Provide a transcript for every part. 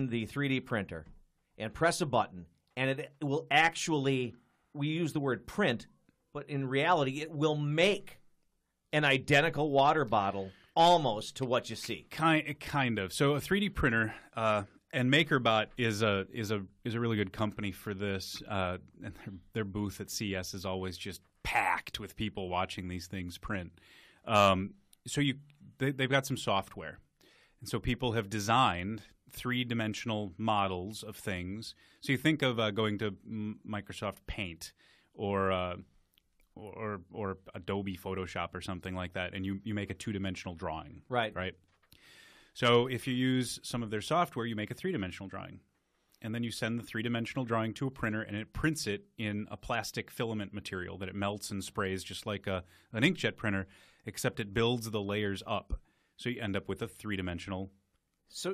the 3D printer and press a button, and it will actually, we use the word print, but in reality it will make an identical water bottle almost to what you see. Kind of. So a 3D printer and MakerBot is a really good company for this. And their booth at CES is always just packed with people watching these things print. So they've got some software, and so people have designed three-dimensional models of things. So you think of going to Microsoft Paint or Adobe Photoshop or something like that, and you make a two-dimensional drawing. Right. So if you use some of their software, you make a three-dimensional drawing. And then you send the three-dimensional drawing to a printer, and it prints it in a plastic filament material that it melts and sprays just like an inkjet printer, except it builds the layers up. So you end up with a three-dimensional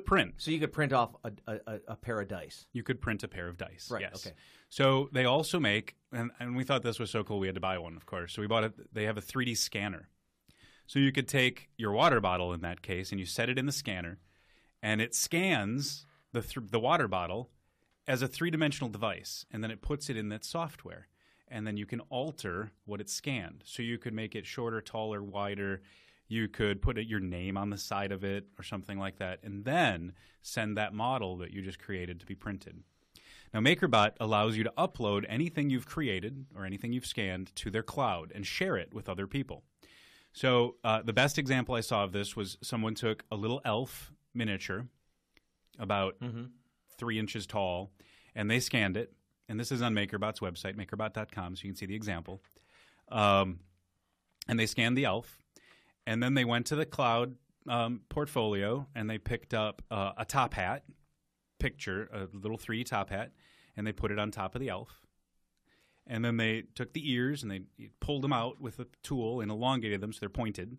print. So you could print off a pair of dice. You could print a pair of dice, right, yes. Okay. So they also make, and we thought this was so cool, we had to buy one, of course. So we bought it. They have a 3D scanner. So you could take your water bottle in that case, and you set it in the scanner, and it scans the water bottle as a three-dimensional device, and then it puts it in that software. And then you can alter what it scanned. So you could make it shorter, taller, wider. You could put your name on the side of it or something like that, and then send that model that you just created to be printed. Now, MakerBot allows you to upload anything you've created or anything you've scanned to their cloud and share it with other people. So the best example I saw of this was someone took a little elf miniature, about 3 inches tall, and they scanned it. And this is on MakerBot's website, makerbot.com, so you can see the example. And they scanned the elf. And then they went to the cloud portfolio, and they picked up a top hat picture, a little 3D top hat, and they put it on top of the elf. And then they took the ears, and they pulled them out with a tool and elongated them so they're pointed.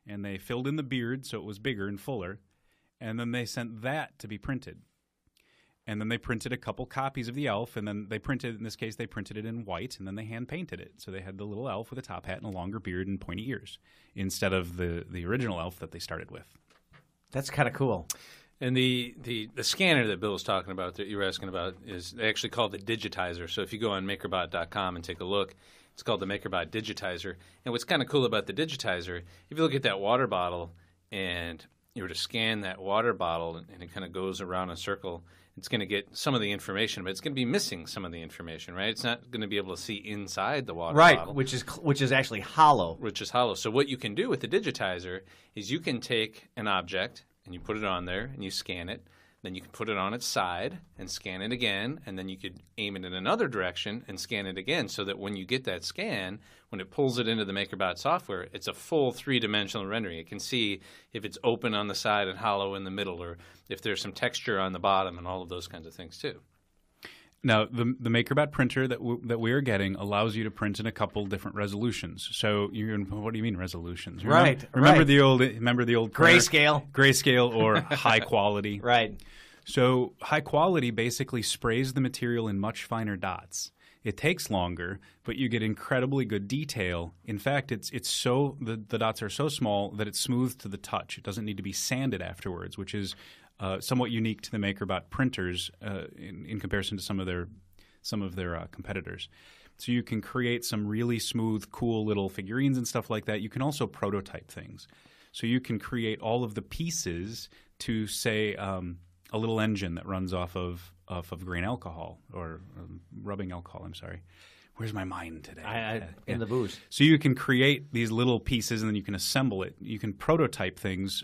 And they filled in the beard so it was bigger and fuller. And then they sent that to be printed. And then they printed a couple copies of the elf, and then they printed, in this case, they printed it in white, and then they hand-painted it. So they had the little elf with a top hat and a longer beard and pointy ears instead of the original elf that they started with. That's kind of cool. And the scanner that Bill was talking about, that you were asking about, is actually called the digitizer. So if you go on makerbot.com and take a look, it's called the MakerBot Digitizer. And what's kind of cool about the digitizer, if you look at that water bottle and you were to scan that water bottle and it kind of goes around in a circle, it's going to get some of the information, but it's going to be missing some of the information, right? It's not going to be able to see inside the water bottle. Right, which is actually hollow. Which is hollow. So what you can do with the digitizer is you can take an object and you put it on there and you scan it. Then you can put it on its side and scan it again, and then you could aim it in another direction and scan it again, so that when you get that scan, when it pulls it into the MakerBot software, it's a full three-dimensional rendering. It can see if it's open on the side and hollow in the middle, or if there's some texture on the bottom, and all of those kinds of things too. Now, the MakerBot printer that we are getting allows you to print in a couple different resolutions. So, what do you mean resolutions? Remember the old grayscale or high quality? Right. So, high quality basically sprays the material in much finer dots. It takes longer, but you get incredibly good detail. In fact, the dots are so small that it's smooth to the touch. It doesn't need to be sanded afterwards, which is somewhat unique to the MakerBot printers in comparison to some of their competitors. So you can create some really smooth, cool little figurines and stuff like that. You can also prototype things. So you can create all of the pieces to, say, a little engine that runs off of grain alcohol or rubbing alcohol. I'm sorry. Where's my mind today? In the booze. So you can create these little pieces, and then you can assemble it. You can prototype things.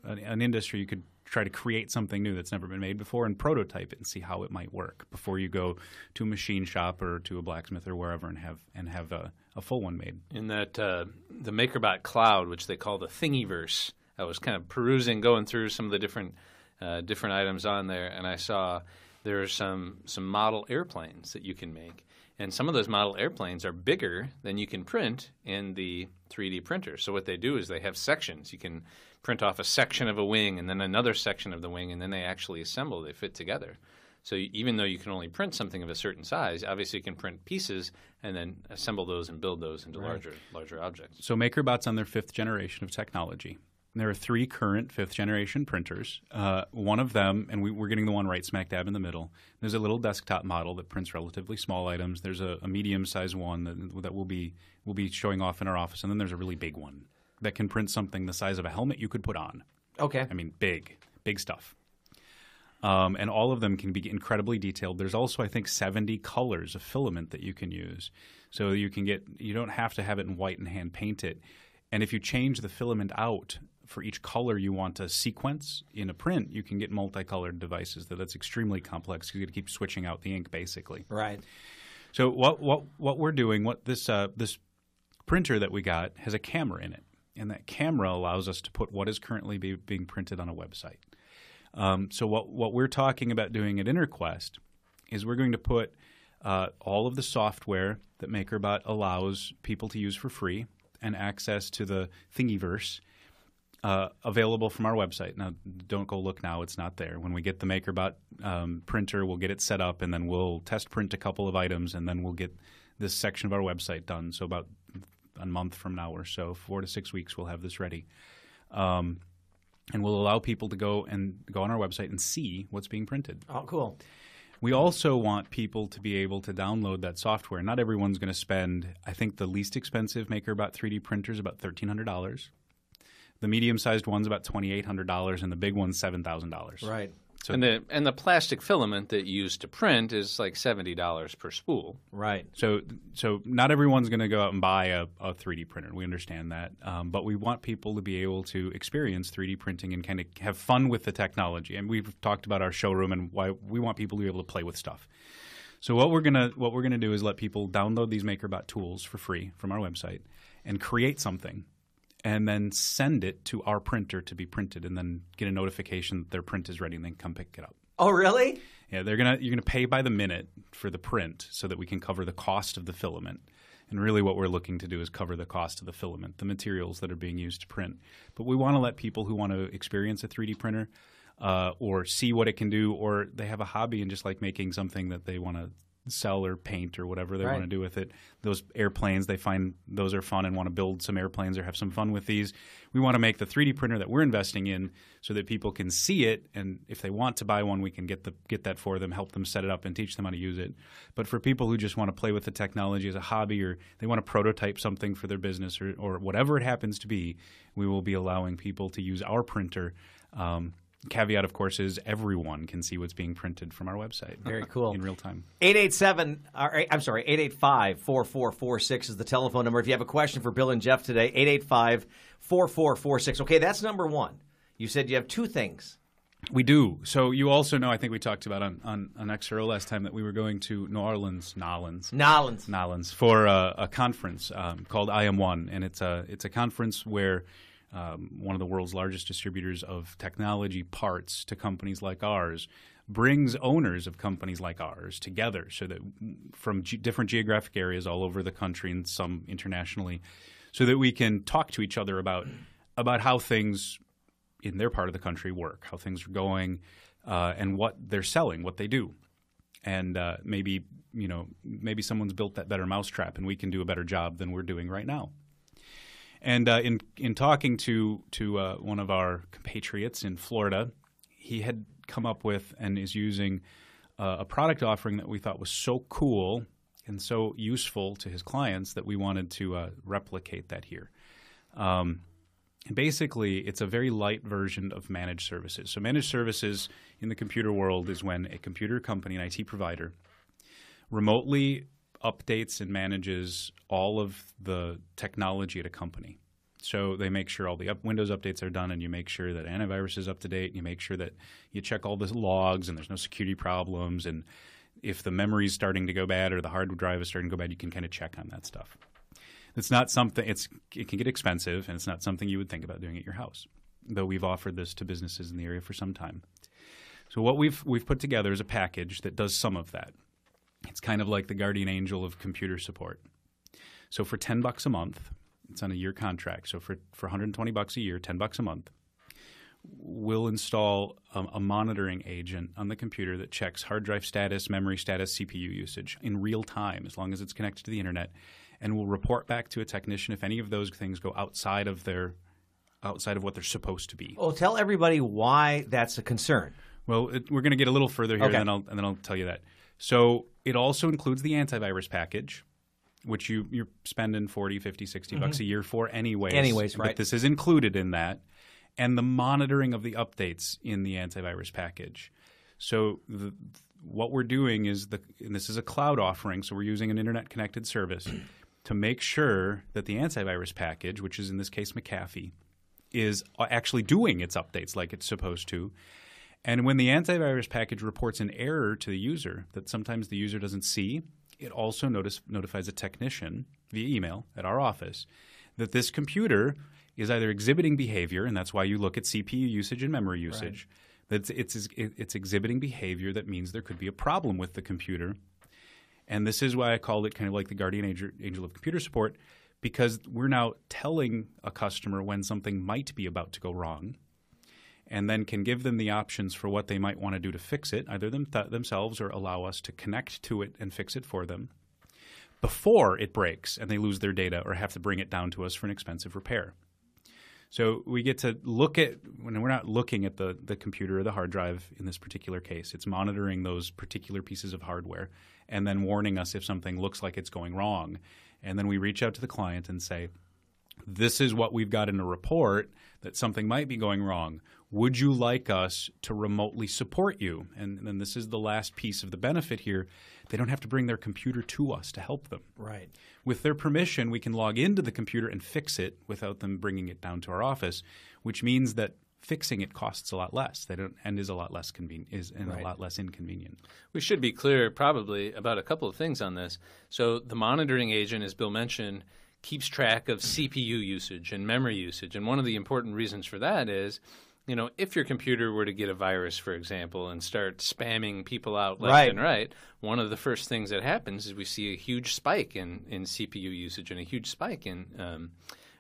An industry, you could try to create something new that's never been made before and prototype it and see how it might work before you go to a machine shop or to a blacksmith or wherever and have a full one made. In that the MakerBot Cloud, which they call the Thingiverse, I was kind of perusing, going through some of the different items on there, and I saw there are some model airplanes that you can make. And some of those model airplanes are bigger than you can print in the 3D printer. So what they do is they have sections. You can print off a section of a wing and then another section of the wing, and then they actually assemble. They fit together. So even though you can only print something of a certain size, obviously you can print pieces and then assemble those and build those into larger objects. So MakerBot's on their 5th generation of technology. There are 3 current 5th-generation printers. One of them, and we're getting the one right smack dab in the middle, there's a little desktop model that prints relatively small items. There's a medium-sized one that we'll be showing off in our office, and then there's a really big one that can print something the size of a helmet you could put on. Okay. I mean, big stuff. And all of them can be incredibly detailed. There's also, I think, 70 colors of filament that you can use. So you don't have to have it in white and hand paint it. And if you change the filament out for each color you want to sequence in a print, you can get multicolored devices. That's extremely complex because you got to keep switching out the ink, basically. Right. So what we're doing, this printer that we got has a camera in it, and that camera allows us to put what is currently being printed on a website. So what we're talking about doing at InterQuest is we're going to put all of the software that MakerBot allows people to use for free and access to the Thingiverse available from our website. Now, don't go look now. It's not there. When we get the MakerBot printer, we'll get it set up, and then we'll test print a couple of items, and then we'll get this section of our website done. So about a month from now or so, 4 to 6 weeks, we'll have this ready. And we'll allow people to go on our website and see what's being printed. Oh, cool. We also want people to be able to download that software. Not everyone's going to spend, I think the least expensive MakerBot 3D printer is about $1,300. The medium-sized one's about $2,800, and the big one's $7,000. Right. So, and the plastic filament that you use to print is like $70 per spool. Right. So not everyone's going to go out and buy a 3D printer. We understand that. But we want people to be able to experience 3D printing and kind of have fun with the technology. And we've talked about our showroom and why we want people to be able to play with stuff. So what we're gonna do is let people download these MakerBot tools for free from our website and create something, and then send it to our printer to be printed, and then get a notification that their print is ready, and then come pick it up. Oh, really? Yeah, you're gonna pay by the minute for the print so that we can cover the cost of the filament. And really what we're looking to do is cover the cost of the filament, the materials that are being used to print. But we want to let people who want to experience a 3D printer or see what it can do, or they have a hobby and just like making something that they want to sell or paint or whatever they want to do with it. Those airplanes, they find those are fun and want to build some airplanes or have some fun with these. We want to make the 3D printer that we're investing in so that people can see it, and if they want to buy one, we can get that for them, help them set it up and teach them how to use it. But for people who just want to play with the technology as a hobby, or they want to prototype something for their business, or whatever it happens to be, we will be allowing people to use our printer. Caveat, of course, is everyone can see what's being printed from our website. Very cool. In real time. 885-4446 is the telephone number. If you have a question for Bill and Jeff today, 885-4446. Okay, that's number one. You said you have 2 things. We do. So you also know, I think we talked about on XRO last time, that we were going to Nolans for a conference called IM1, and it's a conference where one of the world's largest distributors of technology parts to companies like ours brings owners of companies like ours together, so that from different geographic areas all over the country and some internationally, so that we can talk to each other about how things in their part of the country work, how things are going, and what they're selling, what they do. And maybe someone's built that better mousetrap and we can do a better job than we're doing right now. And in talking to one of our compatriots in Florida, he had come up with and is using a product offering that we thought was so cool and so useful to his clients that we wanted to replicate that here. Basically, it's a very light version of managed services. So managed services in the computer world is when a computer company, an IT provider, remotely updates and manages all of the technology at a company. So they make sure all the Windows updates are done, and you make sure that antivirus is up to date, and you make sure that you check all the logs and there's no security problems, and if the memory is starting to go bad or the hard drive is starting to go bad, you can kind of check on that stuff. It's not something it can get expensive, and it's not something you would think about doing at your house, though we've offered this to businesses in the area for some time. So what we've put together is a package that does some of that. It's kind of like the guardian angel of computer support. So for $10 a month, it's on a year contract. So for $120 a year, $10 a month, we'll install a monitoring agent on the computer that checks hard drive status, memory status, CPU usage in real time, as long as it's connected to the internet, and will report back to a technician if any of those things go outside of their outside of what they're supposed to be. Well, tell everybody why that's a concern. Well, we're going to get a little further here, Okay. and then I'll tell you that. So it also includes the antivirus package, which you're spending $40, $50, $60 a year for anyways. Right. But this is included in that, and the monitoring of the updates in the antivirus package. So what we're doing is and this is a cloud offering, so we're using an internet-connected service to make sure that the antivirus package, which is in this case McAfee, is actually doing its updates like it's supposed to. And when the antivirus package reports an error to the user that sometimes the user doesn't see, it also notifies a technician via email at our office that this computer is either exhibiting behavior, and that's why you look at CPU usage and memory usage, that it's exhibiting behavior that means there could be a problem with the computer. And this is why I called it kind of like the guardian angel of computer support, because we're now telling a customer when something might be about to go wrong, and then can give them the options for what they might want to do to fix it, either themselves or allow us to connect to it and fix it for them before it breaks and they lose their data or have to bring it down to us for an expensive repair. So we get to look at, when we're not looking at the computer or the hard drive in this particular case, it's monitoring those particular pieces of hardware and then warning us if something looks like it's going wrong. And then we reach out to the client and say, this is what we've got in a report that something might be going wrong. Would you like us to remotely support you? And then this is the last piece of the benefit here. They don't have to bring their computer to us to help them. Right. With their permission, we can log into the computer and fix it without them bringing it down to our office, which means that fixing it costs a lot less. And is a lot less a lot less inconvenient. We should be clear probably about a couple of things on this. So the monitoring agent, as Bill mentioned, keeps track of CPU usage and memory usage. And one of the important reasons for that is, if your computer were to get a virus, for example, and start spamming people out left and right, one of the first things that happens is we see a huge spike in CPU usage and a huge spike in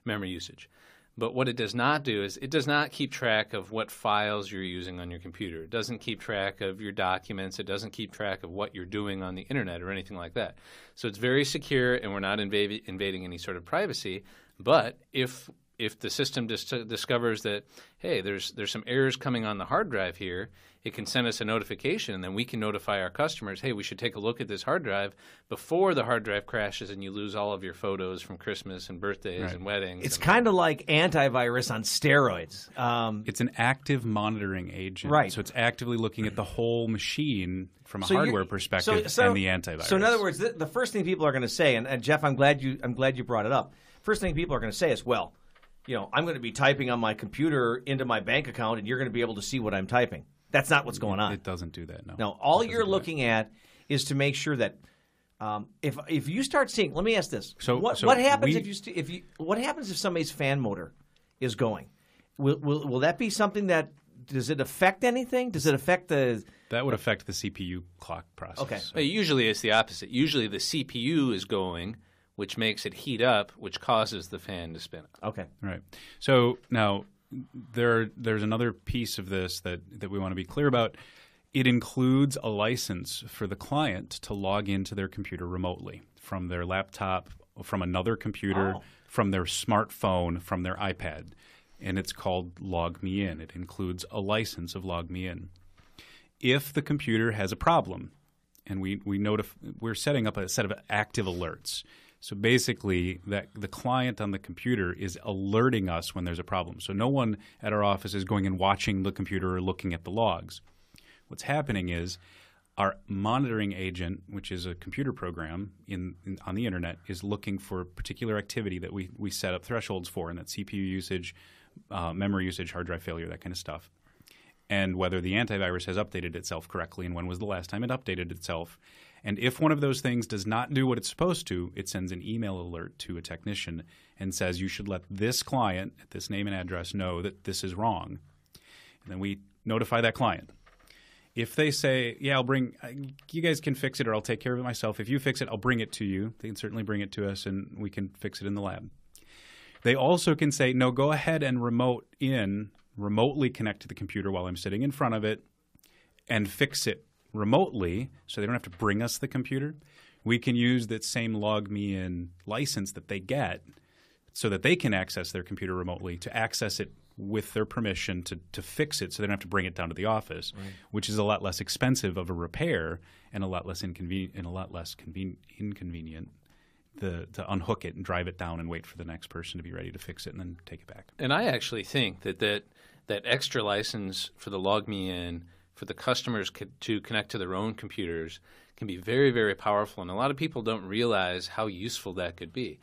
memory usage. But what it does not do is it does not keep track of what files you're using on your computer. It doesn't keep track of your documents. It doesn't keep track of what you're doing on the internet or anything like that. So it's very secure, and we're not invading any sort of privacy. But if the system discovers that, hey, there's some errors coming on the hard drive here, it can send us a notification, and then we can notify our customers, hey, we should take a look at this hard drive before the hard drive crashes and you lose all of your photos from Christmas and birthdays and weddings. It's kind of like antivirus on steroids. It's an active monitoring agent. Right. So it's actively looking at the whole machine from a hardware perspective and the antivirus. So in other words, the first thing people are going to say, and Jeff, I'm glad you brought it up. First thing people are going to say is, well, I'm going to be typing on my computer into my bank account, and you're going to be able to see what I'm typing. That's not what's going on. It doesn't do that, no. No, all you're looking at is to make sure that if you start seeing, let me ask this: what happens what happens if somebody's fan motor is going? Will that be something that does it affect anything? Does it affect the? That would affect the CPU clock process. Okay. Well, usually it's the opposite. Usually the CPU is going, which makes it heat up, which causes the fan to spin up. Okay. Right. So now there's another piece of this that we want to be clear about. It includes a license for the client to log into their computer remotely from their laptop, from another computer, from their smartphone, from their iPad. And it's called Log Me In. It includes a license of Log Me In. If the computer has a problem, and we're setting up a set of active alerts. So basically, that the client on the computer is alerting us when there's a problem. So no one at our office is going and watching the computer or looking at the logs. What's happening is our monitoring agent, which is a computer program on the internet, is looking for particular activity that we set up thresholds for, and that's CPU usage, memory usage, hard drive failure, that kind of stuff. And whether the antivirus has updated itself correctly and when was the last time it updated itself. And if one of those things does not do what it's supposed to, it sends an email alert to a technician and says, you should let this client at this name and address know that this is wrong. And then we notify that client. If they say, yeah, you guys can fix it or I'll take care of it myself. If you fix it, I'll bring it to you. They can certainly bring it to us and we can fix it in the lab. They also can say, no, go ahead and remotely connect to the computer while I'm sitting in front of it and fix it remotely, so they don't have to bring us the computer. We can use that same Log Me In license that they get. so that they can access their computer remotely, to access it with their permission to fix it so they don't have to bring it down to the office, which is a lot less expensive of a repair and a lot less inconvenient to unhook it and drive it down and wait for the next person to be ready to fix it and then take it back. And I actually think that extra license for the LogMeIn for the customers to connect to their own computers can be very, very powerful. And a lot of people don't realize how useful that could be.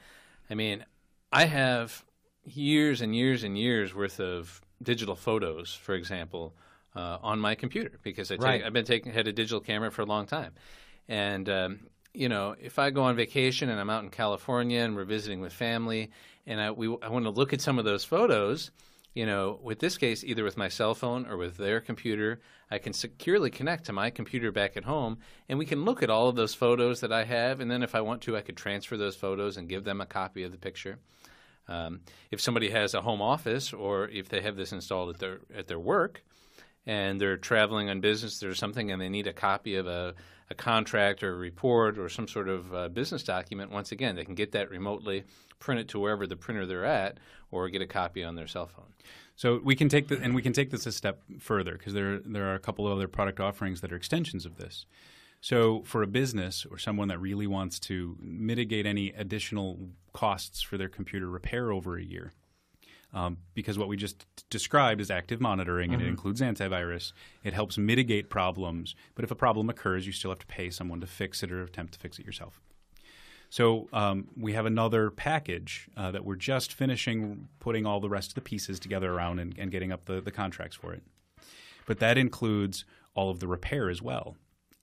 I mean, I have years and years and years worth of digital photos, for example, on my computer because I've had a digital camera for a long time. And if I go on vacation and I'm out in California and we're visiting with family and I want to look at some of those photos, with this case, either with my cell phone or with their computer, I can securely connect to my computer back at home, and we can look at all of those photos that I have, and then if I want to, I could transfer those photos and give them a copy of the picture. If somebody has a home office or if they have this installed at their work and they're traveling on business or something and they need a copy of a contract or a report or some sort of business document, once again, they can get that remotely, print it to wherever the printer they're at, or get a copy on their cell phone. So we can take this a step further because there are a couple of other product offerings that are extensions of this. So for a business or someone that really wants to mitigate any additional costs for their computer repair over a year, because what we just described is active monitoring and it includes antivirus. It helps mitigate problems, but if a problem occurs, you still have to pay someone to fix it or attempt to fix it yourself. So we have another package that we're just finishing putting all the rest of the pieces together around and getting up the contracts for it. But that includes all of the repair as well,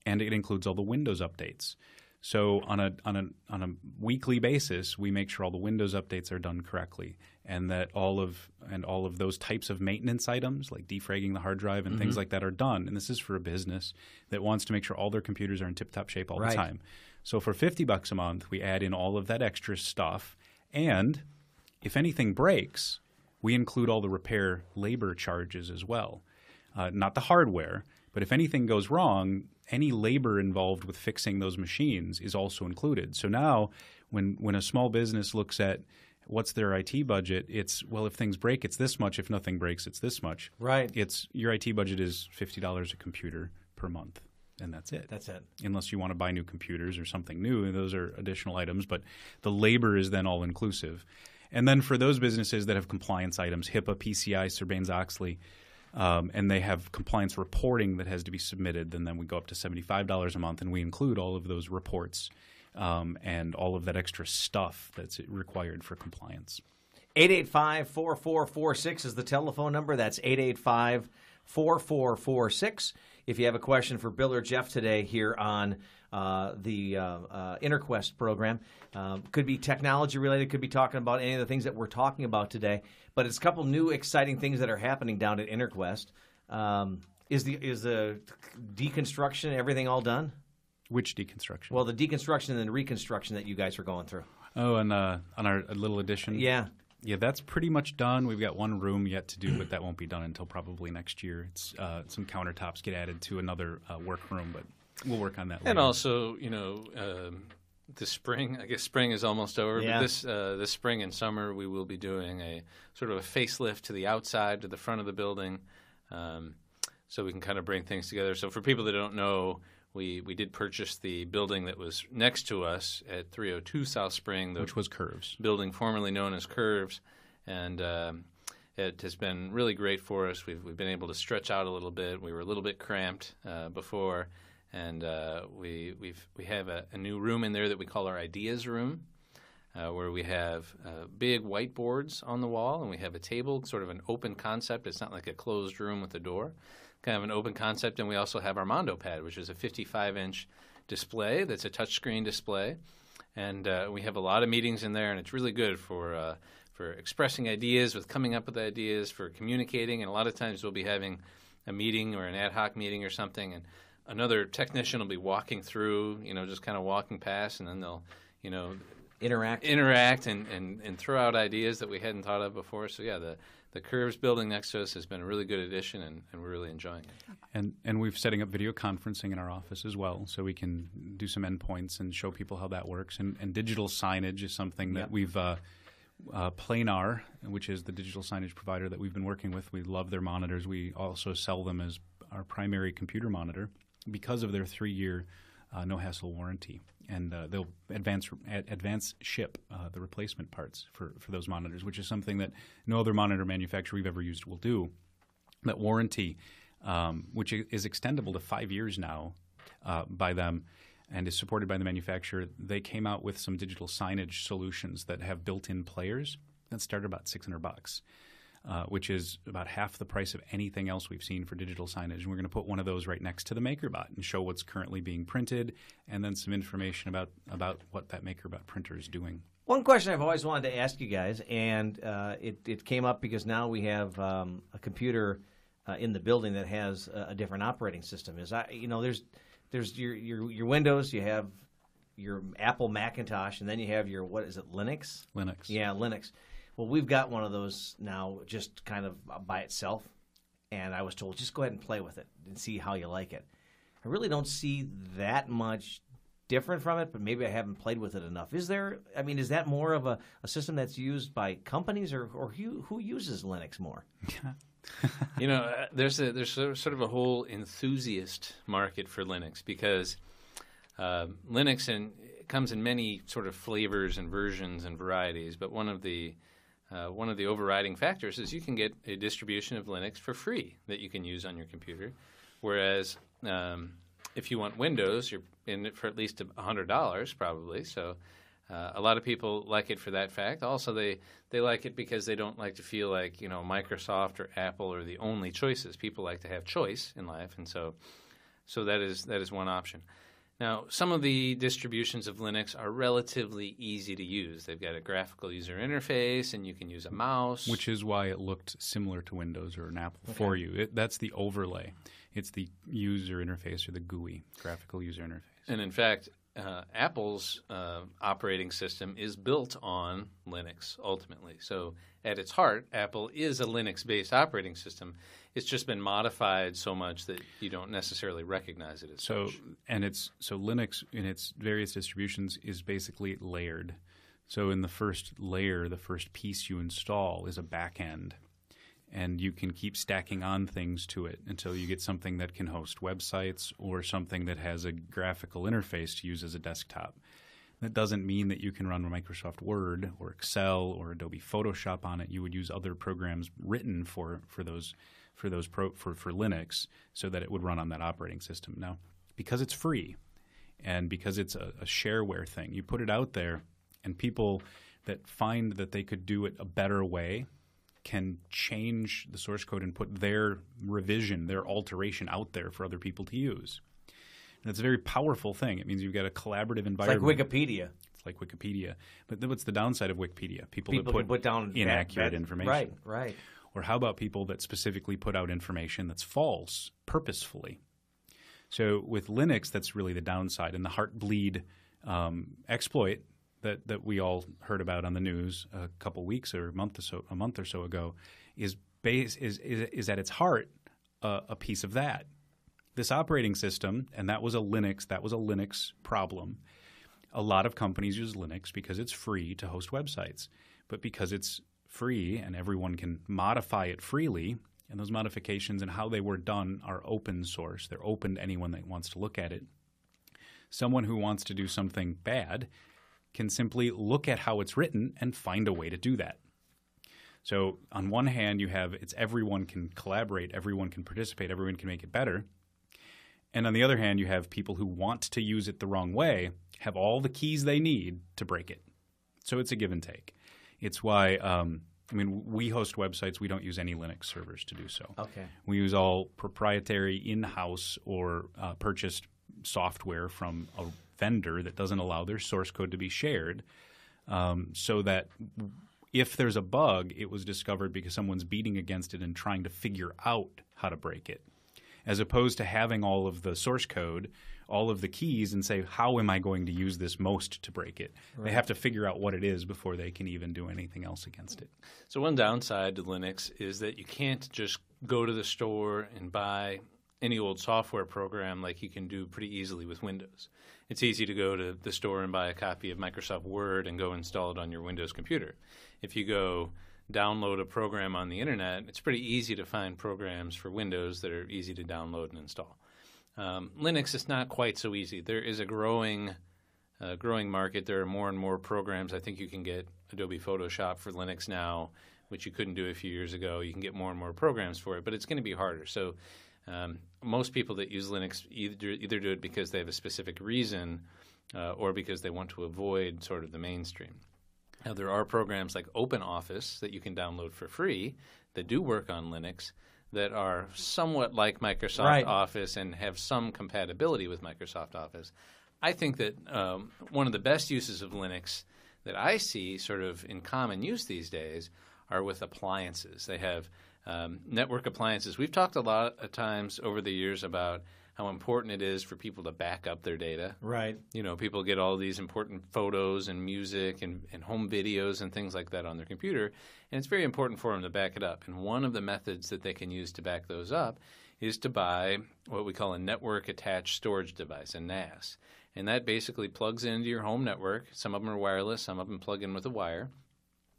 and it includes all the Windows updates. So on a weekly basis, we make sure all the Windows updates are done correctly, and that all of those types of maintenance items like defragging the hard drive and things like that are done. And this is for a business that wants to make sure all their computers are in tip-top shape all the time. So for $50 a month, we add in all of that extra stuff, and if anything breaks, we include all the repair labor charges as well. Not the hardware, but if anything goes wrong, any labor involved with fixing those machines is also included. So now when a small business looks at what's their IT budget, it's, well, if things break, it's this much. If nothing breaks, it's this much. Right. It's your IT budget is $50 a computer per month, and that's it. That's it. Unless you want to buy new computers or something new, those are additional items. But the labor is then all inclusive. And then for those businesses that have compliance items, HIPAA, PCI, Sarbanes-Oxley, and they have compliance reporting that has to be submitted, and then we go up to $75 a month, and we include all of those reports and all of that extra stuff that's required for compliance. 885-4446 is the telephone number. That's 885-4446. If you have a question for Bill or Jeff today here on the InterQuest program, could be technology related, could be talking about any of the things that we're talking about today. But it's a couple new exciting things that are happening down at InterQuest. Is the deconstruction, everything all done? Which deconstruction? Well, the deconstruction and the reconstruction that you guys are going through. Oh, and on our little addition? Yeah. Yeah, that's pretty much done. We've got one room yet to do, but that won't be done until probably next year. It's some countertops get added to another workroom, but we'll work on that later. And also, the spring, I guess spring is almost over, Yeah. but this spring and summer we will be doing a sort of a facelift to the outside, to the front of the building, so we can kind of bring things together. So for people that don't know, we did purchase the building that was next to us at 302 South Spring, which was Curves. Building formerly known as Curves, and it has been really great for us. We've been able to stretch out a little bit. We were a little bit cramped before, and we have a new room in there that we call our Ideas Room, where we have big whiteboards on the wall, and we have a table, sort of an open concept. It's not like a closed room with a door. Kind of an open concept, and we also have our Mondo Pad, which is a 55-inch display that's a touchscreen display, and we have a lot of meetings in there, and it's really good for expressing ideas, with coming up with ideas, for communicating, and a lot of times we'll be having a meeting or an ad hoc meeting or something, and another technician will be walking through, just kind of walking past, and then they'll, interact and throw out ideas that we hadn't thought of before. So yeah, the Curves building next to us has been a really good addition, and we're really enjoying it. And we're setting up video conferencing in our office as well, so we can do some endpoints and show people how that works. And digital signage is something that Planar, which is the digital signage provider that we've been working with. We love their monitors. We also sell them as our primary computer monitor because of their 3-year no-hassle warranty. And they'll advance ship the replacement parts for those monitors, which is something that no other monitor manufacturer we've ever used will do. That warranty, which is extendable to 5 years now by them, and is supported by the manufacturer, they came out with some digital signage solutions that have built-in players that start about $600, which is about half the price of anything else we've seen for digital signage. And we're going to put one of those right next to the MakerBot and show what's currently being printed, and then some information about what that MakerBot printer is doing. One question I've always wanted to ask you guys, and it came up because now we have a computer in the building that has a different operating system. There's your Windows, you have your Apple Macintosh, and then you have your, what is it, Linux? Linux. Yeah, Linux. Well, we've got one of those now just kind of by itself, and I was told just go ahead and play with it and see how you like it. I really don't see that much different from it, but maybe I haven't played with it enough. Is that more of a system that's used by companies, or who uses Linux more? There's sort of a whole enthusiast market for Linux because Linux comes in many sort of flavors and versions and varieties. But one of the overriding factors is you can get a distribution of Linux for free that you can use on your computer, whereas if you want Windows, you're in it for at least $100 probably. So a lot of people like it for that fact. Also, they like it because they don't like to feel like Microsoft or Apple are the only choices. People like to have choice in life, and so that is one option. Now, some of the distributions of Linux are relatively easy to use. They've got a graphical user interface, and you can use a mouse. Which is why it looked similar to Windows or an Apple for you. That's the overlay. It's the user interface or the GUI, graphical user interface. And in fact, Apple's operating system is built on Linux ultimately. So at its heart, Apple is a Linux-based operating system. It's just been modified so much that you don't necessarily recognize it as such. So Linux in its various distributions is basically layered. So in the first layer, the first piece you install is a back end. And you can keep stacking on things to it until you get something that can host websites or something that has a graphical interface to use as a desktop. That doesn't mean that you can run Microsoft Word or Excel or Adobe Photoshop on it. You would use other programs written for Linux so that it would run on that operating system. Now, because it's free and because it's a shareware thing, you put it out there, and people that find that they could do it a better way can change the source code and put their revision, their alteration out there for other people to use. And it's a very powerful thing. It means you've got a collaborative environment. It's like Wikipedia. It's like Wikipedia. But then what's the downside of Wikipedia? People can put down inaccurate information. Right. Or how about people that specifically put out information that's false purposefully? So with Linux, that's really the downside. And the Heartbleed exploit that we all heard about on the news a couple weeks or a month or so ago is at its heart a piece of that. This operating system, and that was a Linux problem. A lot of companies use Linux because it's free to host websites, but because it's free and everyone can modify it freely, and those modifications and how they were done are open source. They're open to anyone that wants to look at it. Someone who wants to do something bad can simply look at how it's written and find a way to do that. So on one hand, you have everyone can collaborate, everyone can participate, everyone can make it better. And on the other hand, you have people who want to use it the wrong way, have all the keys they need to break it. So it's a give and take. It's why we host websites. We don't use any Linux servers to do so. Okay. We use all proprietary in-house or purchased software from a vendor that doesn't allow their source code to be shared, so that if there's a bug, it was discovered because someone's beating against it and trying to figure out how to break it, as opposed to having all of the source code, all of the keys, and say, how am I going to use this most to break it? Right. They have to figure out what it is before they can even do anything else against it. So one downside to Linux is that you can't just go to the store and buy any old software program like you can do pretty easily with Windows. It's easy to go to the store and buy a copy of Microsoft Word and go install it on your Windows computer. If you go download a program on the internet, it's pretty easy to find programs for Windows that are easy to download and install. Linux is not quite so easy. There is a growing market. There are more and more programs. I think you can get Adobe Photoshop for Linux now, which you couldn't do a few years ago. You can get more and more programs for it, but it's going to be harder. So most people that use Linux either do it because they have a specific reason or because they want to avoid sort of the mainstream. Now, there are programs like OpenOffice that you can download for free that do work on Linux that are somewhat like Microsoft Office and have some compatibility with Microsoft Office. I think that one of the best uses of Linux that I see sort of in common use these days are with appliances. They have network appliances. We've talked a lot of times over the years about how important it is for people to back up their data. Right. You know, people get all these important photos and music and home videos and things like that on their computer, and it's very important for them to back it up. And one of the methods that they can use to back those up is to buy what we call a network-attached storage device, a NAS. And that basically plugs into your home network. Some of them are wireless, some of them plug in with a wire.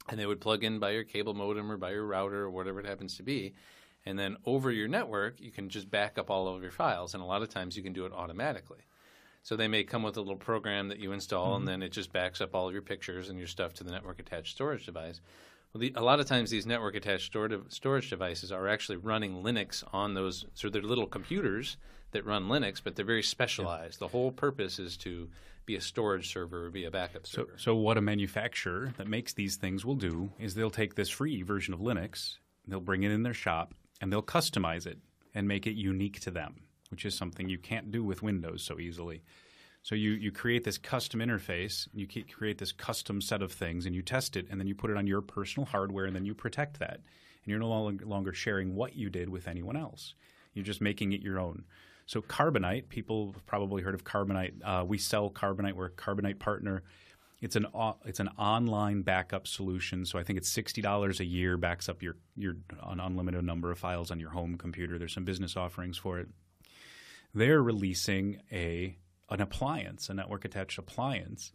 And they would plug in by your cable modem or by your router or whatever it happens to be. And then over your network, you can just back up all of your files. And a lot of times you can do it automatically. So they may come with a little program that you install, and then it just backs up all of your pictures and your stuff to the network-attached storage device. Well, a lot of times these network-attached storage devices are actually running Linux on those. So they're little computers that run Linux, but they're very specialized. The whole purpose is to be a storage server or be a backup server. So what a manufacturer that makes these things will do is they'll take this free version of Linux, they'll bring it in their shop, and they'll customize it and make it unique to them, which is something you can't do with Windows so easily. So you create this custom interface, you create this custom set of things, and you test it, and then you put it on your personal hardware, and then you protect that. And you're no longer sharing what you did with anyone else. You're just making it your own. So Carbonite, people have probably heard of Carbonite. We sell Carbonite. We're a Carbonite partner. It's an online backup solution. So I think it's $60 a year, backs up your an unlimited number of files on your home computer. There's some business offerings for it. They're releasing an appliance, a network-attached appliance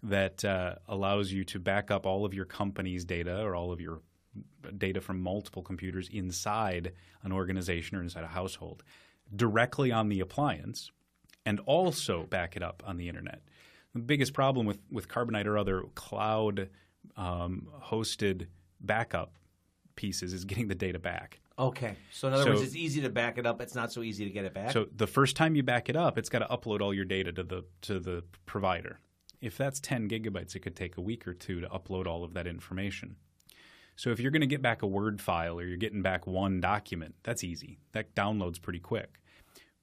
that allows you to back up all of your company's data or all of your data from multiple computers inside an organization or inside a household directly on the appliance and also back it up on the internet. The biggest problem with Carbonite or other cloud hosted backup pieces is getting the data back. Okay. So in other words, it's easy to back it up. It's not so easy to get it back. So the first time you back it up, it's got to upload all your data to the provider. If that's 10 gigabytes, it could take a week or two to upload all of that information. So if you're going to get back a Word file or you're getting back one document, that's easy. That downloads pretty quick.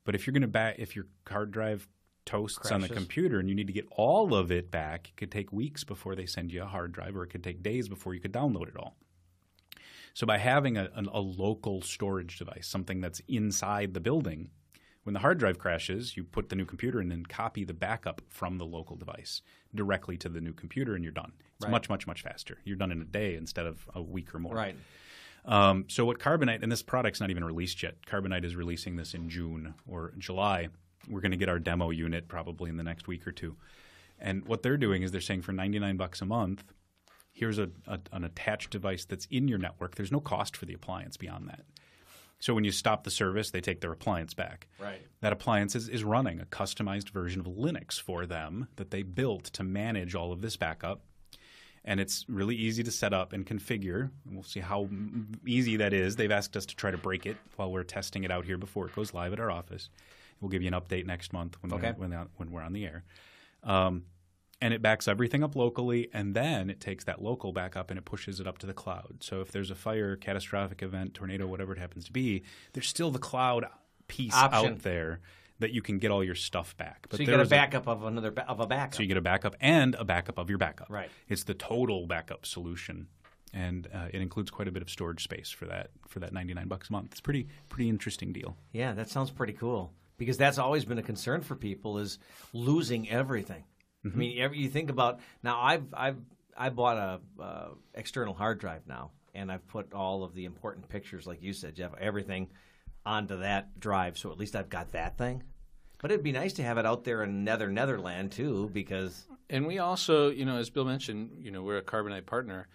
But if you're going to if your hard drive toasts on the computer and you need to get all of it back, it could take weeks before they send you a hard drive, or it could take days before you could download it all. So by having a local storage device, something that's inside the building, when the hard drive crashes, you put the new computer in and copy the backup from the local device directly to the new computer, and you're done. It's much, much, much faster. You're done in a day instead of a week or more. Right. So what Carbonite, and this product's not even released yet. Carbonite is releasing this in June or July. We're going to get our demo unit probably in the next week or two. And what they're doing is they're saying for $99 a month, here's an attached device that's in your network. There's no cost for the appliance beyond that. So when you stop the service, they take their appliance back. Right. That appliance is running a customized version of Linux for them that they built to manage all of this backup. And it's really easy to set up and configure. And we'll see how easy that is. They've asked us to try to break it while we're testing it out here before it goes live at our office. We'll give you an update next month when we're on the air. And it backs everything up locally, and then it takes that local backup and it pushes it up to the cloud. So if there's a fire, catastrophic event, tornado, whatever it happens to be, there's still the cloud piece out there that you can get all your stuff back. But so you get a backup of a backup. So you get a backup and a backup of your backup. Right. It's the total backup solution, and it includes quite a bit of storage space for that $99 a month. It's a pretty interesting deal. Yeah, that sounds pretty cool, because that's always been a concern for people, is losing everything. Mm-hmm. I mean, you think about now. I bought a external hard drive now, and I've put all of the important pictures, like you said, Jeff, everything onto that drive, so at least I've got that thing. But it'd be nice to have it out there in Netherland, too, because... And we also, as Bill mentioned, we're a Carbonite partner.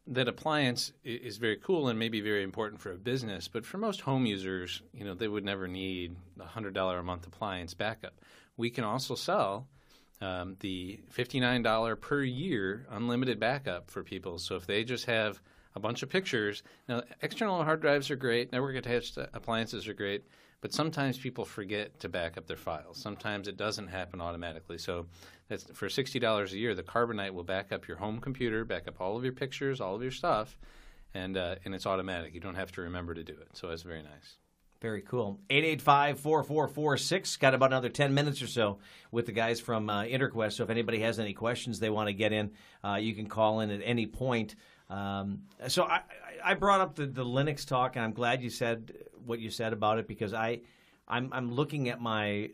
That appliance is very cool and maybe very important for a business, but for most home users, they would never need a $100 a month appliance backup. We can also sell the $59 per year unlimited backup for people. So if they just have a bunch of pictures, now external hard drives are great, network attached appliances are great, but sometimes people forget to back up their files. Sometimes it doesn't happen automatically. So that's for $60 a year, the Carbonite will back up your home computer, back up all of your pictures, all of your stuff, and it's automatic. You don't have to remember to do it. So it's very nice. Very cool. 885-4446. Got about another 10 minutes or so with the guys from Interquest. So if anybody has any questions they want to get in, you can call in at any point. So I brought up the Linux talk, and I'm glad you said what you said about it, because I'm looking at my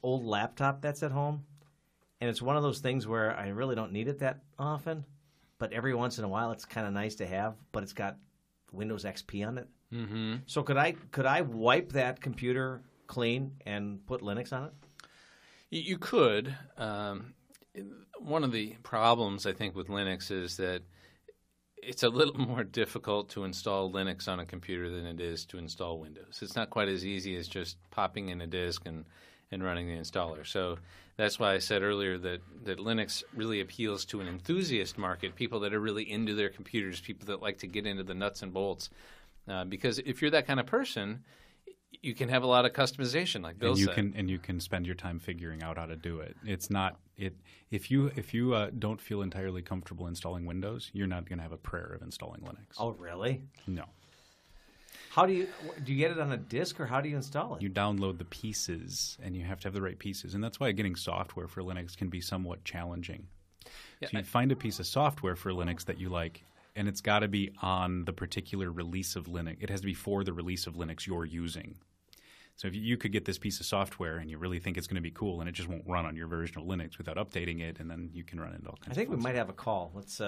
old laptop that's at home, and it's one of those things where I really don't need it that often, but every once in a while it's kind of nice to have, but it's got Windows XP on it. Mm-hmm. So could I wipe that computer clean and put Linux on it? You could. One of the problems, I think, with Linux is that it's a little more difficult to install Linux on a computer than it is to install Windows. It's not quite as easy as just popping in a disk and running the installer. So that's why I said earlier that Linux really appeals to an enthusiast market, people that are really into their computers, people that like to get into the nuts and bolts. Because if you're that kind of person, you can have a lot of customization, like Bill said. And you can spend your time figuring out how to do it. It's not it. If you don't feel entirely comfortable installing Windows, you're not going to have a prayer of installing Linux. Oh, really? No. How do you get it on a disk, or how do you install it? You download the pieces, and you have to have the right pieces, and that's why getting software for Linux can be somewhat challenging. Yeah, so you find a piece of software for Linux that you like. And it's got to be on the particular release of Linux. It has to be for the release of Linux you're using. So if you could get this piece of software and you really think it's going to be cool, and it just won't run on your version of Linux without updating it, and then you can run into all kinds of I think we fun might stuff. have a call. Let's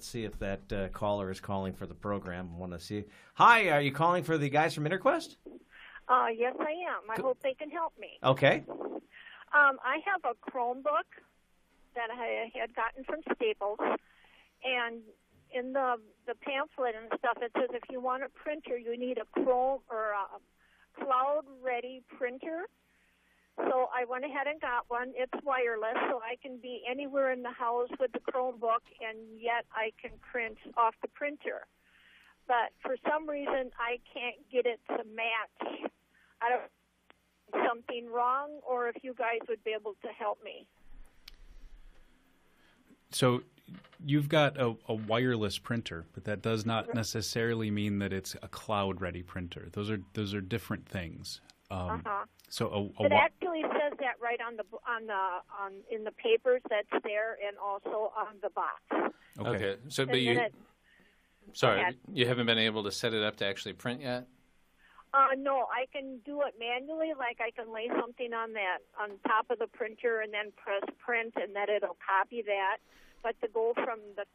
see if that caller is calling for the program. I want to see. Hi, are you calling for the guys from Interquest? Yes, I am. I hope they can help me. Okay. I have a Chromebook that I had gotten from Staples, and in the pamphlet and stuff, it says if you want a printer, you need a Chrome or a cloud-ready printer. So I went ahead and got one. It's wireless, so I can be anywhere in the house with the Chromebook, and yet I can print off the printer. But for some reason, I can't get it to match. I don't know, something wrong, or if you guys would be able to help me. So you've got a wireless printer, but that does not necessarily mean that it's a cloud-ready printer. Those are different things. So it actually says that right in the papers that's there, and also on the box. Okay. So, but you haven't been able to set it up to actually print yet? No, I can do it manually. Like I can lay something on top of the printer and then press print, and then it'll copy that. But to go from the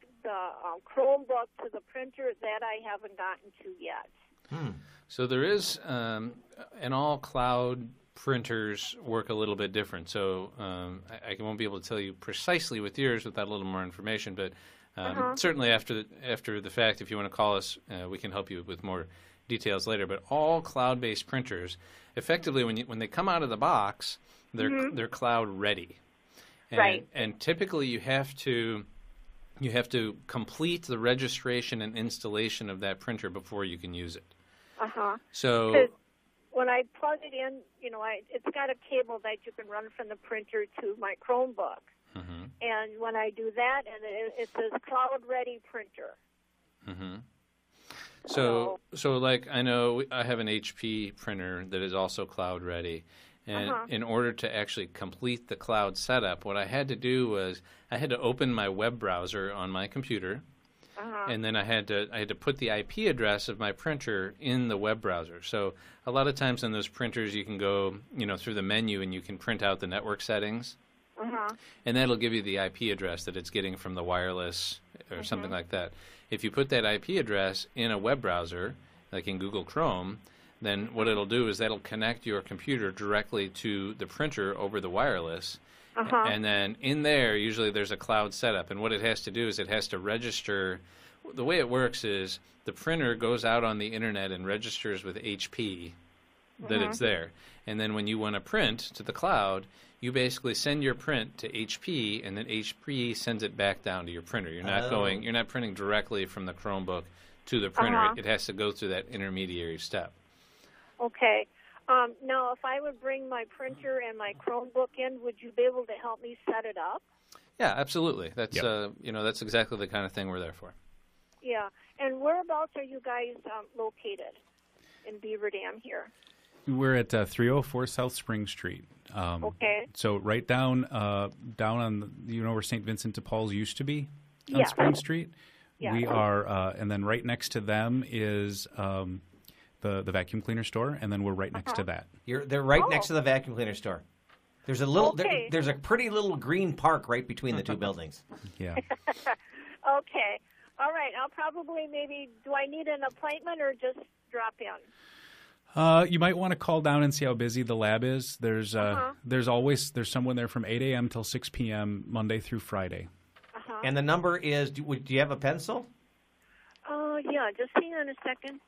Chromebook to the printer, that I haven't gotten to yet. So there is, and all cloud printers work a little bit different. So I won't be able to tell you precisely with yours without a little more information, but certainly after the fact, if you want to call us, we can help you with more details later. But all cloud-based printers, effectively, when they come out of the box, they're cloud ready. Right. And typically you have to complete the registration and installation of that printer before you can use it. So when I plug it in, it's got a cable that you can run from the printer to my Chromebook. And when I do that, and it says cloud ready printer. So like I know I have an HP printer that is also cloud ready. And in order to actually complete the cloud setup, what I had to do was I had to open my web browser on my computer, and then I had to put the IP address of my printer in the web browser. So a lot of times on those printers, you can go through the menu and you can print out the network settings, and that'll give you the IP address that it's getting from the wireless or something like that. If you put that IP address in a web browser, like in Google Chrome, then what it'll do is that'll connect your computer directly to the printer over the wireless. And then in there, usually there's a cloud setup. And what it has to do is it has to register. The way it works is the printer goes out on the internet and registers with HP that it's there. And then when you want to print to the cloud, you basically send your print to HP, and then HP sends it back down to your printer. You're not printing directly from the Chromebook to the printer. It has to go through that intermediary step. Okay. Now, if I would bring my printer and my Chromebook in, would you be able to help me set it up? Yeah, absolutely. That's that's exactly the kind of thing we're there for. Yeah. And whereabouts are you guys located in Beaver Dam here? We're at 304 South Spring Street. Okay. So right down on where St. Vincent de Paul's used to be on Spring Street. Yeah. We are, and then right next to them is the vacuum cleaner store, and then we're right next to that. They're right next to the vacuum cleaner store. There's a little. There's a pretty little green park right between the two buildings. Yeah. Okay. All right. I'll probably do I need an appointment or just drop in? You might want to call down and see how busy the lab is. There's someone there from 8 a.m. till 6 p.m. Monday through Friday. And the number is, do you have a pencil? Yeah, just hang on a second.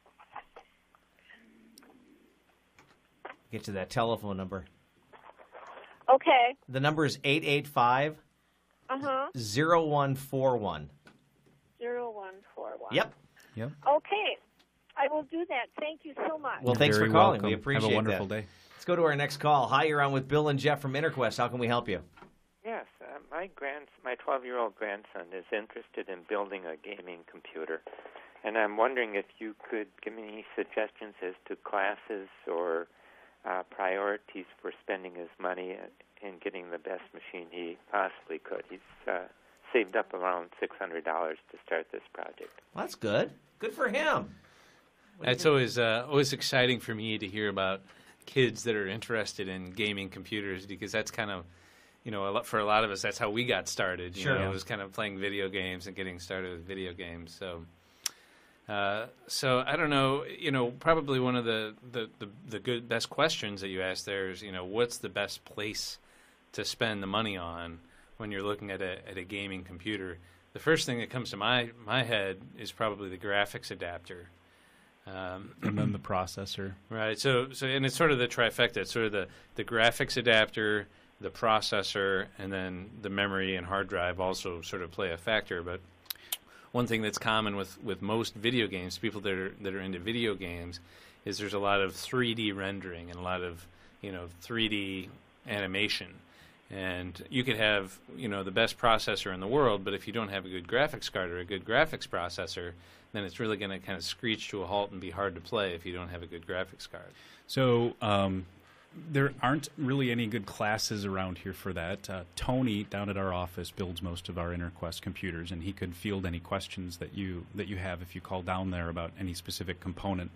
Get to that telephone number. Okay. The number is 885 0141. 0141. Yep. Okay. I will do that. Thank you so much. Well, thanks for Very calling. welcome. We appreciate that. Have a wonderful day. Let's go to our next call. Hi, you're on with Bill and Jeff from Interquest. How can we help you? Yes, my 12-year-old grandson is interested in building a gaming computer, and I'm wondering if you could give me any suggestions as to classes or priorities for spending his money in getting the best machine he possibly could. He's saved up around $600 to start this project. Well, that's good. Good for him. It's always exciting for me to hear about kids that are interested in gaming computers, because that's kind of, for a lot of us, that's how we got started. You know, it was kind of playing video games and getting started with video games. So I don't know. Probably one of the best questions that you asked there is, what's the best place to spend the money on when you're looking at a gaming computer? The first thing that comes to my head is probably the graphics adapter. And then the processor. Right. So and it's sort of the trifecta. It's sort of the graphics adapter, the processor, and then the memory and hard drive also sort of play a factor. But one thing that's common with most video games, people that are into video games, is there's a lot of 3D rendering and a lot of 3D animation. And you could have the best processor in the world, but if you don't have a good graphics card or a good graphics processor, then it's really going to kind of screech to a halt and be hard to play if you don't have a good graphics card. So there aren't really any good classes around here for that. Tony down at our office builds most of our Interquest computers, and he could field any questions that you have if you call down there about any specific component.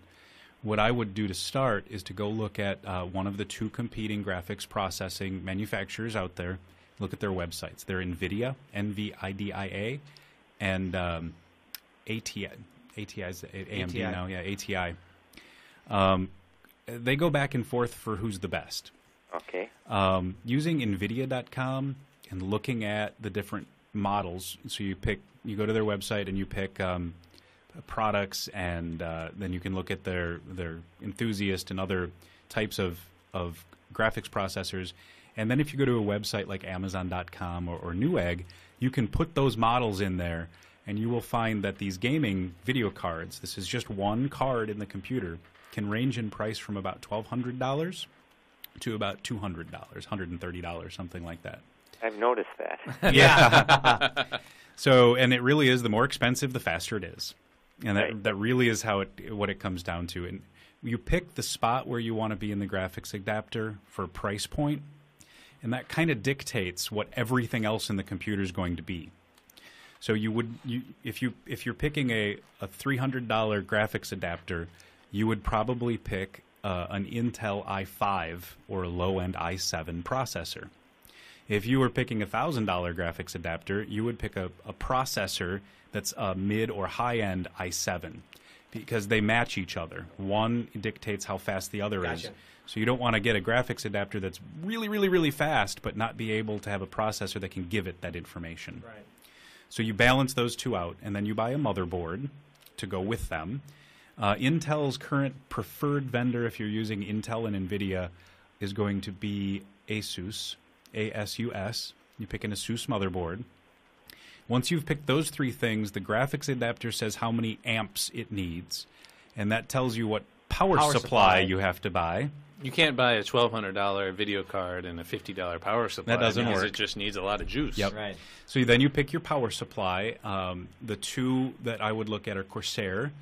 What I would do to start is to go look at one of the two competing graphics processing manufacturers out there. Look at their websites. They're NVIDIA, NVIDIA, and ATI. ATI is AMD ATI. now. Yeah, ATI. They go back and forth for who's the best. Okay. Using NVIDIA.com and looking at the different models. So you go to their website and you pick products, and then you can look at their enthusiast and other types of graphics processors. And then if you go to a website like Amazon.com or Newegg, you can put those models in there, and you will find that these gaming video cards, this is just one card in the computer, can range in price from about $1,200 to about $200, $130, something like that. I've noticed that. Yeah. So, and it really is, the more expensive, the faster it is. And that really is what it comes down to. And you pick the spot where you want to be in the graphics adapter for price point, and that kind of dictates what everything else in the computer is going to be. So if you're picking a $300 graphics adapter, you would probably pick an Intel i5 or a low-end i7 processor. If you were picking a $1,000 graphics adapter, you would pick a processor that's a mid or high-end i7, because they match each other. One dictates how fast the other is. Gotcha. So you don't want to get a graphics adapter that's really, really, really fast, but not be able to have a processor that can give it that information. Right. So you balance those two out, and then you buy a motherboard to go with them. Intel's current preferred vendor, if you're using Intel and NVIDIA, is going to be Asus, A-S-U-S. You pick an Asus motherboard. Once you've picked those three things, the graphics adapter says how many amps it needs, and that tells you what power supply you have to buy. You can't buy a $1,200 video card and a $50 power supply. That doesn't because work. It just needs a lot of juice. Yep. Right. So then you pick your power supply. The two that I would look at are Corsair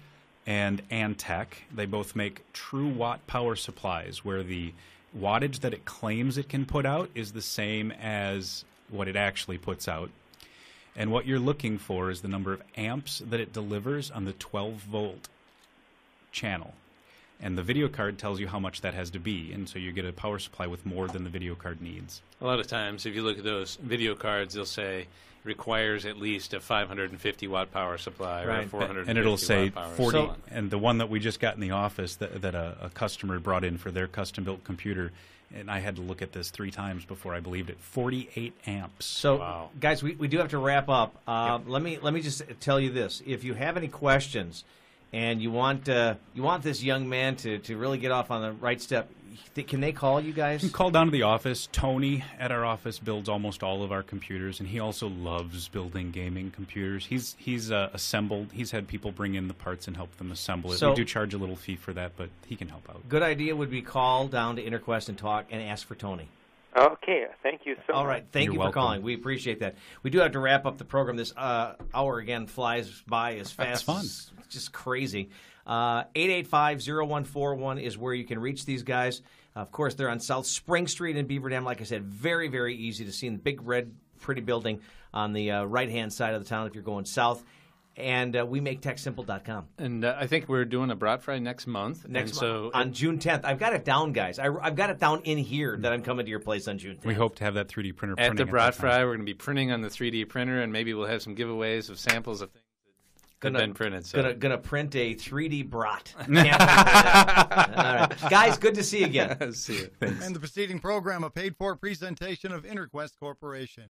and Antec. They both make true watt power supplies where the wattage that it claims it can put out is the same as what it actually puts out. And what you're looking for is the number of amps that it delivers on the 12-volt channel. And the video card tells you how much that has to be, and so you get a power supply with more than the video card needs. A lot of times, if you look at those video cards, they'll say requires at least a 550-watt power supply or a 450-watt And it'll say power 40. supply. And the one that we just got in the office that a customer brought in for their custom-built computer, and I had to look at this 3 times before I believed it, 48 amps. So, Wow. guys, we do have to wrap up. Let me just tell you this: if you have any questions, and you want this young man to really get off on the right step, can they call you guys? You can call down to the office. Tony at our office builds almost all of our computers, and he also loves building gaming computers. He's assembled. He's had people bring in the parts and help them assemble it. So- We do charge a little fee for that, but he can help out. Good idea would be call down to InterQuest and talk and ask for Tony. Okay, thank you so much. All right, thank You're you welcome. for calling. We appreciate that. We do have to wrap up the program. This hour again flies by as fast. That's fun. It's just crazy. 885-0141 is where you can reach these guys. Of course, they're on South Spring Street in Beaver Dam. Like I said, very, very easy to see in the big red, pretty building on the right-hand side of the town if you're going south. And we make techsimple.com. And I think we're doing a Brat Fry next month. Next and month, on June 10th. I've got it down, guys. I've got it down in here that I'm coming to your place on June 10th. We hope to have that 3D printer at printing the Brat that Fry, time. we're going to be printing on the 3D printer, and maybe we'll have some giveaways of samples of things that have been printed. So. Gonna print a 3D brat. Can't wait for that. All right, guys. Good to see you again. See you. Thanks. And the preceding program, a paid-for presentation of InterQuest Corporation.